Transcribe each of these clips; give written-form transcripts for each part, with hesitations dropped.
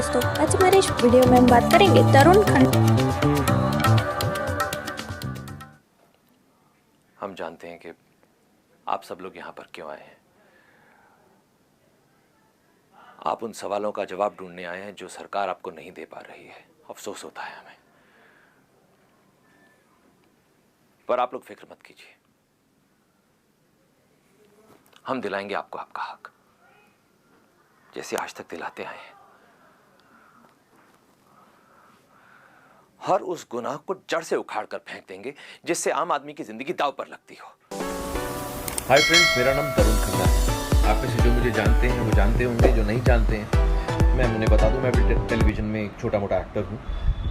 दोस्तों, आज हमारे इस वीडियो में हम बात करेंगे तरुण खन्ना। हम जानते हैं कि आप सब लोग यहाँ पर क्यों आए हैं। आप उन सवालों का जवाब ढूंढने आए हैं जो सरकार आपको नहीं दे पा रही है। अफसोस होता है हमें, पर आप लोग फिक्र मत कीजिए, हम दिलाएंगे आपको आपका हक, जैसे आज तक दिलाते आए हैं। हर उस गुनाह को जड़ से उखाड़ कर फेंक देंगे जिससे आम आदमी की जिंदगी दांव पर लगती हो। हाय फ्रेंड्स, मेरा नाम तरुण खन्ना है। आप में से जो मुझे जानते हैं वो जानते होंगे, जो नहीं जानते हैं मैं उन्हें बता दूं, मैं भी टेलीविजन में एक छोटा मोटा एक्टर हूं,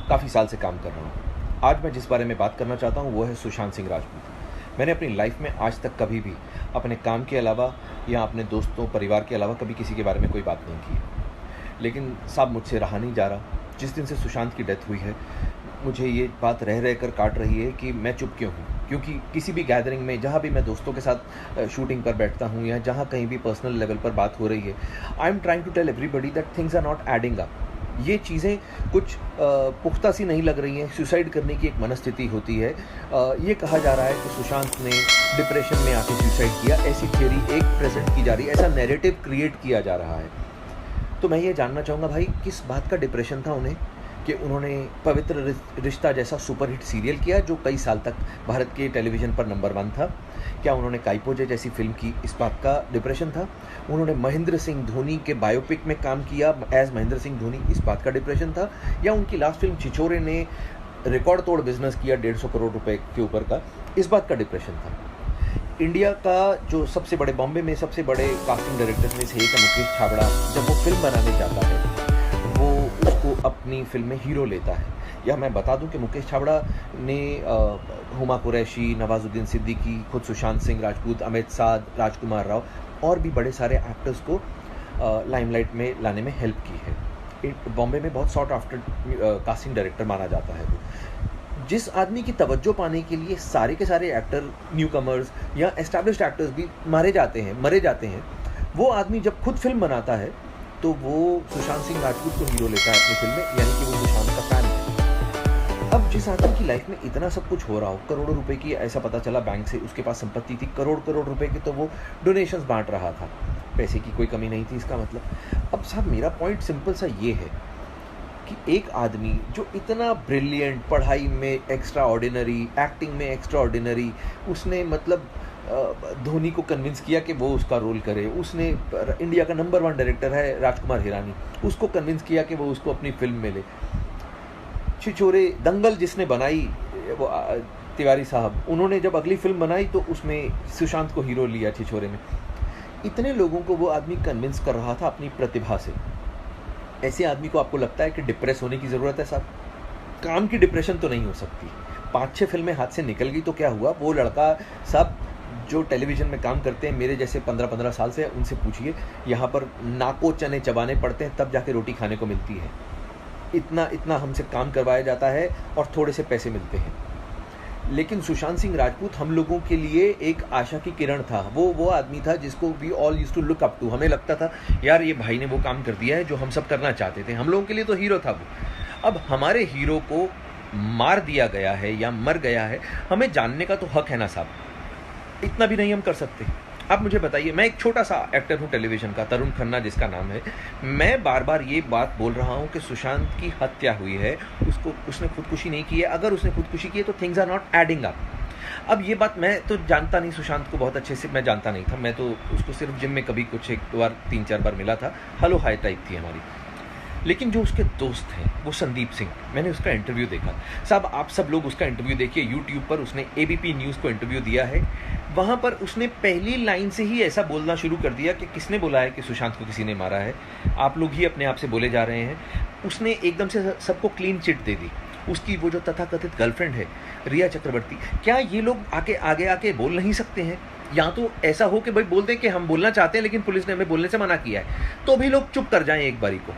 काफ़ी साल से काम कर रहा हूं। आज मैं जिस बारे में बात करना चाहता हूं वो है सुशांत सिंह राजपूत। मैंने अपनी लाइफ में आज तक कभी भी अपने काम के अलावा या अपने दोस्तों परिवार के अलावा कभी किसी के बारे में कोई बात नहीं की, लेकिन साहब मुझसे रहा नहीं जा रहा। जिस दिन से सुशांत की डेथ हुई है मुझे ये बात रह रह कर काट रही है कि मैं चुप क्यों हूँ, क्योंकि किसी भी गैदरिंग में जहाँ भी मैं दोस्तों के साथ शूटिंग पर बैठता हूँ या जहाँ कहीं भी पर्सनल लेवल पर बात हो रही है, I am trying to tell everybody that things are not adding up. ये चीज़ें कुछ पुख्ता सी नहीं लग रही हैं। सुसाइड करने की एक मनस्थिति होती है। ये कहा जा रहा है कि सुशांत ने डिप्रेशन में आके सुसाइड किया, ऐसी थियोरी एक प्रेजेंट की जा रही है, ऐसा नैरेटिव क्रिएट किया जा रहा है। तो मैं ये जानना चाहूँगा भाई, किस बात का डिप्रेशन था उन्हें कि उन्होंने पवित्र रिश्ता जैसा सुपरहिट सीरियल किया जो कई साल तक भारत के टेलीविज़न पर नंबर 1 था? क्या उन्होंने काइपोजे जैसी फिल्म की, इस बात का डिप्रेशन था? उन्होंने महेंद्र सिंह धोनी के बायोपिक में काम किया एज महेंद्र सिंह धोनी, इस बात का डिप्रेशन था? या उनकी लास्ट फिल्म छिछोरे ने रिकॉर्ड तोड़ बिजनेस किया 150 करोड़ रुपए के ऊपर का, इस बात का डिप्रेशन था? इंडिया का जो सबसे बड़े, बॉम्बे में सबसे बड़े कास्टिंग डायरेक्टर्स में से एक है मुकेश छाबड़ा, जब वो फिल्म बनाने जाता है वो उसको अपनी फिल्म में हीरो लेता है। या मैं बता दूं कि मुकेश छाबड़ा ने हुमा कुरैशी, नवाजुद्दीन सिद्दीकी, खुद सुशांत सिंह राजपूत, अमित साध, राजकुमार राव और भी बड़े सारे एक्टर्स को लाइमलाइट में लाने में हेल्प की है। बॉम्बे में बहुत सॉर्ट आफ्टर कास्टिंग डायरेक्टर माना जाता है वो। जिस आदमी की तवज्जो पाने के लिए सारे के सारे एक्टर, न्यू कमर्स या एस्टैब्लिश्ड एक्टर्स भी मरे जाते हैं, वो आदमी जब खुद फिल्म बनाता है तो वो सुशांत सिंह राजपूत को हीरो लेता है अपनी फिल्म में, यानी कि वो सुशांत का फैन है। अब जिस आदमी की लाइफ में इतना सब कुछ हो रहा हो, करोड़ों रुपए की, ऐसा पता चला बैंक से उसके पास संपत्ति थी करोड़ रुपए की, तो वो डोनेशंस बांट रहा था, पैसे की कोई कमी नहीं थी इसका मतलब। अब साहब मेरा पॉइंट सिंपल सा ये है कि एक आदमी जो इतना ब्रिलियंट, पढ़ाई में एक्स्ट्रा ऑर्डिनरी, एक्टिंग में एक्स्ट्रा ऑर्डिनरी, उसने मतलब धोनी को कन्विंस किया कि वो उसका रोल करे। उसने इंडिया का नंबर 1 डायरेक्टर है राजकुमार हिरानी, उसको कन्विंस किया कि वो उसको अपनी फिल्म में ले। छिछोरे, दंगल जिसने बनाई वो तिवारी साहब, उन्होंने जब अगली फिल्म बनाई तो उसमें सुशांत को हीरो लिया छिछोरे में। इतने लोगों को वो आदमी कन्विंस कर रहा था अपनी प्रतिभा से। ऐसे आदमी को आपको लगता है कि डिप्रेस होने की ज़रूरत है साहब? काम की डिप्रेशन तो नहीं हो सकती। 5-6 फिल्में हाथ से निकल गई तो क्या हुआ? वो लड़का साहब जो टेलीविज़न में काम करते हैं, मेरे जैसे 15-15 साल से, उनसे पूछिए, यहाँ पर नाको चने चबाने पड़ते हैं तब जाके रोटी खाने को मिलती है। इतना हमसे काम करवाया जाता है और थोड़े से पैसे मिलते हैं। लेकिन सुशांत सिंह राजपूत हम लोगों के लिए एक आशा की किरण था। वो आदमी था जिसको we all used to look up to. हमें लगता था यार ये भाई ने वो काम कर दिया है जो हम सब करना चाहते थे। हम लोगों के लिए तो हीरो था वो। अब हमारे हीरो को मार दिया गया है या मर गया है, हमें जानने का तो हक है ना साहब? इतना भी नहीं हम कर सकते? आप मुझे बताइए, मैं एक छोटा सा एक्टर हूँ टेलीविज़न का, तरुण खन्ना जिसका नाम है। मैं बार बार ये बात बोल रहा हूँ कि सुशांत की हत्या हुई है, उसने खुदकुशी नहीं की है। अगर उसने खुदकुशी की है तो things are not adding up. अब ये बात मैं तो जानता नहीं, सुशांत को बहुत अच्छे से मैं जानता नहीं था। मैं तो उसको सिर्फ जिम में कभी कुछ 1 बार 3-4 बार मिला था, हेलो हाय टाइप थी हमारी। लेकिन जो उसके दोस्त हैं वो संदीप सिंह, मैंने उसका इंटरव्यू देखा साहब। आप सब लोग उसका इंटरव्यू देखिए यूट्यूब पर, उसने एबीपी न्यूज़ को इंटरव्यू दिया है। वहाँ पर उसने पहली लाइन से ही ऐसा बोलना शुरू कर दिया कि किसने बोला है कि सुशांत को किसी ने मारा है, आप लोग ही अपने आप से बोले जा रहे हैं। उसने एकदम से सबको क्लीन चिट दे दी। उसकी वो जो तथाकथित गर्लफ्रेंड है रिया चक्रवर्ती, क्या ये लोग आगे आके बोल नहीं सकते हैं? या तो ऐसा हो कि भाई बोल दें कि हम बोलना चाहते हैं लेकिन पुलिस ने हमें बोलने से मना किया है, तो भी लोग चुप कर जाएं एक बारी को।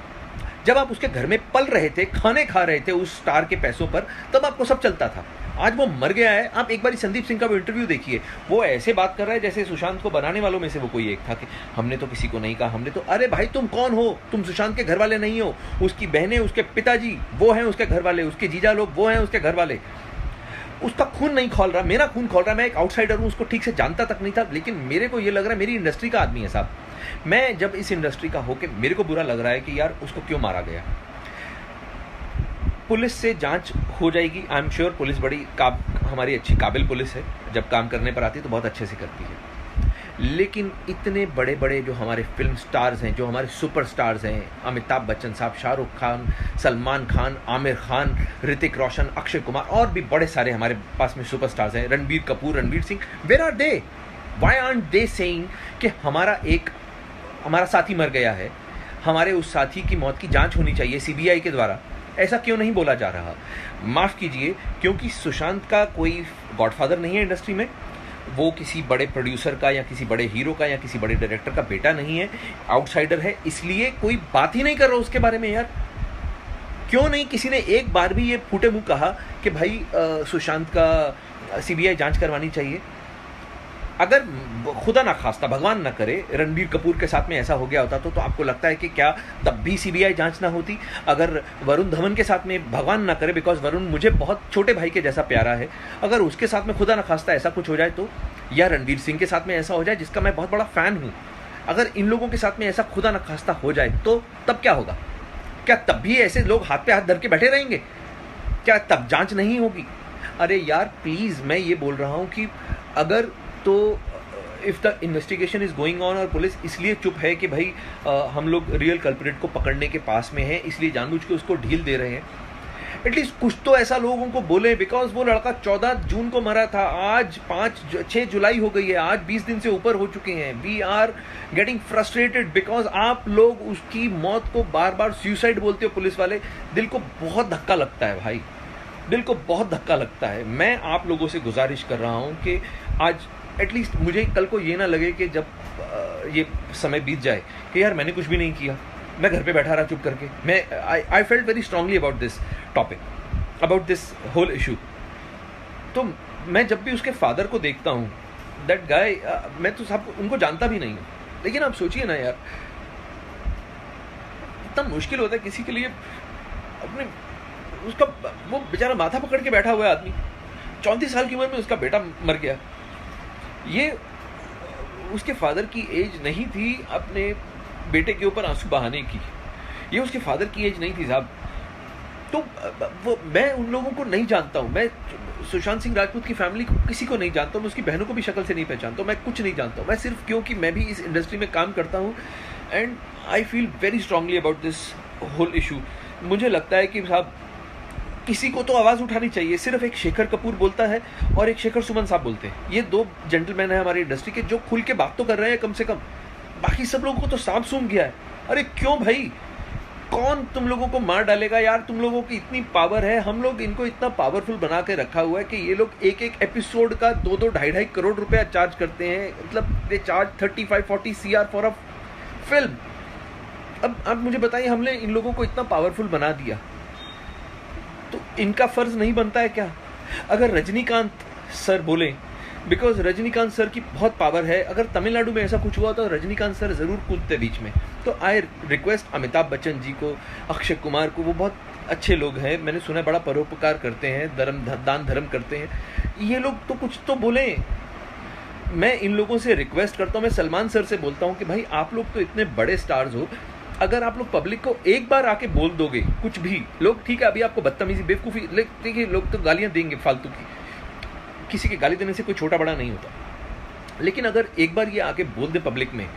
जब आप उसके घर में पल रहे थे, खाने खा रहे थे उस स्टार के पैसों पर, तब आपको सब चलता था। आज वो मर गया है। आप एक बार संदीप सिंह का वो इंटरव्यू देखिए, वो ऐसे बात कर रहा है जैसे सुशांत को बनाने वालों में से वो कोई एक था कि हमने तो किसी को नहीं कहा, हमने तो, अरे भाई तुम कौन हो? तुम सुशांत के घर वाले नहीं हो। उसकी बहनें, उसके पिताजी वो हैं उसके घर वाले, उसके जीजा लोग वो हैं उसके घर वाले। उसका खून नहीं खोल रहा, मेरा खून खोल रहा है। मैं एक आउटसाइडर हूँ, उसको ठीक से जानता तक नहीं था, लेकिन मेरे को ये लग रहा है मेरी इंडस्ट्री का आदमी है साहब। मैं जब इस इंडस्ट्री का होके मेरे को बुरा लग रहा है कि यार उसको क्यों मारा गया। पुलिस से जांच हो जाएगी, आई एम श्योर। पुलिस बड़ी हमारी अच्छी काबिल पुलिस है, जब काम करने पर आती है तो बहुत अच्छे से करती है। लेकिन इतने बड़े बड़े जो हमारे फिल्म स्टार्स हैं, जो हमारे सुपर स्टार्स हैं, अमिताभ बच्चन साहब, शाहरुख खान, सलमान खान, आमिर खान, ऋतिक रोशन, अक्षय कुमार, और भी बड़े सारे हमारे पास में सुपर स्टार्स हैं, Ranbir Kapoor, Ranveer Singh, where are they? Why aren't they saying कि हमारा साथी मर गया है, हमारे उस साथी की मौत की जांच होनी चाहिए सीबीआई के द्वारा? ऐसा क्यों नहीं बोला जा रहा? माफ़ कीजिए, क्योंकि सुशांत का कोई गॉडफादर नहीं है इंडस्ट्री में, वो किसी बड़े प्रोड्यूसर का या किसी बड़े हीरो का या किसी बड़े डायरेक्टर का बेटा नहीं है, आउटसाइडर है, इसलिए कोई बात ही नहीं कर रहा उसके बारे में। यार क्यों नहीं किसी ने एक बार भी ये फूटे मुंह कहा कि भाई सुशांत का सीबीआई जांच करवानी चाहिए? अगर खुदा ना खास्ता, भगवान ना करे, रणबीर कपूर के साथ में ऐसा हो गया होता तो आपको लगता है कि क्या तब भी सीबीआई जांच ना होती? अगर वरुण धवन के साथ में, भगवान ना करे, बिकॉज वरुण मुझे बहुत छोटे भाई के जैसा प्यारा है, अगर उसके साथ में खुदा ना खास्ता ऐसा कुछ हो जाए तो, या रणवीर सिंह के साथ में ऐसा हो जाए जिसका मैं बहुत बड़ा फैन हूँ, अगर इन लोगों के साथ में ऐसा खुदा ना खास्ता हो जाए तो तब क्या होगा? क्या तब भी ऐसे लोग हाथ पे हाथ धर के बैठे रहेंगे? क्या तब जांच नहीं होगी? अरे यार प्लीज़, मैं ये बोल रहा हूँ कि अगर तो if the investigation is going on और पुलिस इसलिए चुप है कि भाई हम लोग रियल कल्प्रिट को पकड़ने के पास में हैं, इसलिए जानबूझ के उसको ढील दे रहे हैं, एटलीस्ट कुछ तो ऐसा लोगों को बोले। बिकॉज वो लड़का 14 जून को मरा था, आज 6 जुलाई हो गई है, आज 20 दिन से ऊपर हो चुके हैं। We are getting frustrated because आप लोग उसकी मौत को बार बार सुसाइड बोलते हो पुलिस वाले। दिल को बहुत धक्का लगता है भाई, दिल को बहुत धक्का लगता है। मैं आप लोगों से गुजारिश कर रहा हूँ कि आज एटलीस्ट मुझे कल को ये ना लगे कि जब ये समय बीत जाए कि यार मैंने कुछ भी नहीं किया, मैं घर पे बैठा रहा चुप करके। मैं I felt very strongly about this topic, about this whole issue. तो मैं जब भी उसके फादर को देखता हूँ, दैट गाय, मैं तो सब उनको जानता भी नहीं हूँ, लेकिन आप सोचिए ना यार, इतना मुश्किल होता है किसी के लिए अपने, उसका वो बेचारा माथा पकड़ के बैठा हुआ है आदमी, 34 साल की उम्र में उसका बेटा मर गया। ये उसके फादर की एज नहीं थी अपने बेटे के ऊपर आंसू बहाने की, ये उसके फादर की एज नहीं थी साहब। तो वो मैं उन लोगों को नहीं जानता हूँ, मैं सुशांत सिंह राजपूत की फैमिली को किसी को नहीं जानता हूँ, मैं उसकी बहनों को भी शक्ल से नहीं पहचानता हूँ, मैं कुछ नहीं जानता हूँ। मैं सिर्फ क्योंकि मैं भी इस इंडस्ट्री में काम करता हूँ and I feel very strongly about this whole issue. मुझे लगता है कि साहब किसी को तो आवाज़ उठानी चाहिए। सिर्फ एक शेखर कपूर बोलता है और एक शेखर सुमन साहब बोलते हैं, ये 2 जेंटलमैन हैं हमारी इंडस्ट्री के जो खुल के बात तो कर रहे हैं कम से कम, बाकी सब लोगों को तो सांप सूंघ गया है। अरे क्यों भाई, कौन तुम लोगों को मार डालेगा यार? तुम लोगों की इतनी पावर है, हम लोग इनको इतना पावरफुल बना के रखा हुआ है कि ये लोग एक एपिसोड का 2-2 ढाई करोड़ रुपया चार्ज करते हैं। मतलब they charge 35-40 CR for a film. अब आप मुझे बताइए, हमने इन लोगों को इतना पावरफुल बना दिया तो इनका फर्ज नहीं बनता है क्या? अगर रजनीकांत सर बोले, बिकॉज रजनीकांत सर की बहुत पावर है, अगर तमिलनाडु में ऐसा कुछ हुआ तो रजनीकांत सर जरूर कूदते बीच में। तो आई रिक्वेस्ट अमिताभ बच्चन जी को, अक्षय कुमार को, वो बहुत अच्छे लोग हैं, मैंने सुना बड़ा परोपकार करते हैं, दान धर्म करते हैं, ये लोग तो कुछ तो बोले। मैं इन लोगों से रिक्वेस्ट करता हूँ, मैं सलमान सर से बोलता हूँ कि भाई आप लोग तो इतने बड़े स्टार्स हो, अगर आप लोग पब्लिक को एक बार आके बोल दोगे कुछ भी, लोग ठीक है अभी आपको बदतमीजी बेवकूफ़ी देखिए, लोग तो गालियाँ देंगे फालतू की, किसी के गाली देने से कोई छोटा बड़ा नहीं होता, लेकिन अगर एक बार ये आके बोल दे पब्लिक में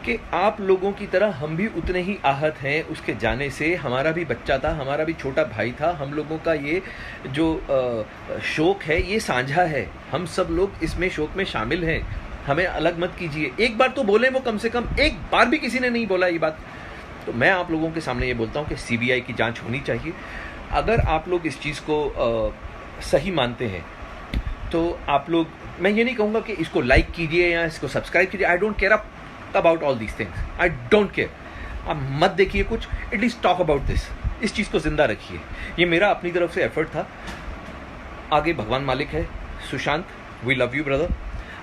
कि आप लोगों की तरह हम भी उतने ही आहत हैं उसके जाने से, हमारा भी बच्चा था, हमारा भी छोटा भाई था, हम लोगों का ये जो शोक है ये साझा है, हम सब लोग इसमें शोक में शामिल हैं, हमें अलग मत कीजिए। एक बार तो बोले वो, कम से कम एक बार भी किसी ने नहीं बोला ये बात। तो मैं आप लोगों के सामने ये बोलता हूँ कि सीबीआई की जांच होनी चाहिए। अगर आप लोग इस चीज़ को सही मानते हैं तो आप लोग, मैं ये नहीं कहूँगा कि इसको लाइक कीजिए या इसको सब्सक्राइब कीजिए, I don't care about all these things, I don't care. आप मत देखिए कुछ, एटलीस्ट टॉक अबाउट दिस, इस चीज़ को जिंदा रखिए। ये मेरा अपनी तरफ से एफर्ट था, आगे भगवान मालिक है। Sushant, we love you brother.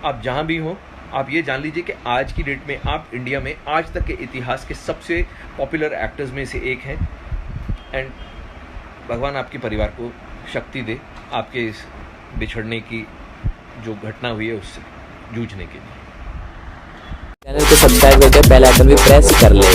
आप जहाँ भी हो, आप ये जान लीजिए कि आज की डेट में आप इंडिया में आज तक के इतिहास के सबसे पॉपुलर एक्टर्स में से एक हैं। एंड भगवान आपके परिवार को शक्ति दे आपके इस बिछड़ने की जो घटना हुई है उससे जूझने के लिए। चैनल को सब्सक्राइब करके बेल आइकन भी प्रेस कर ले।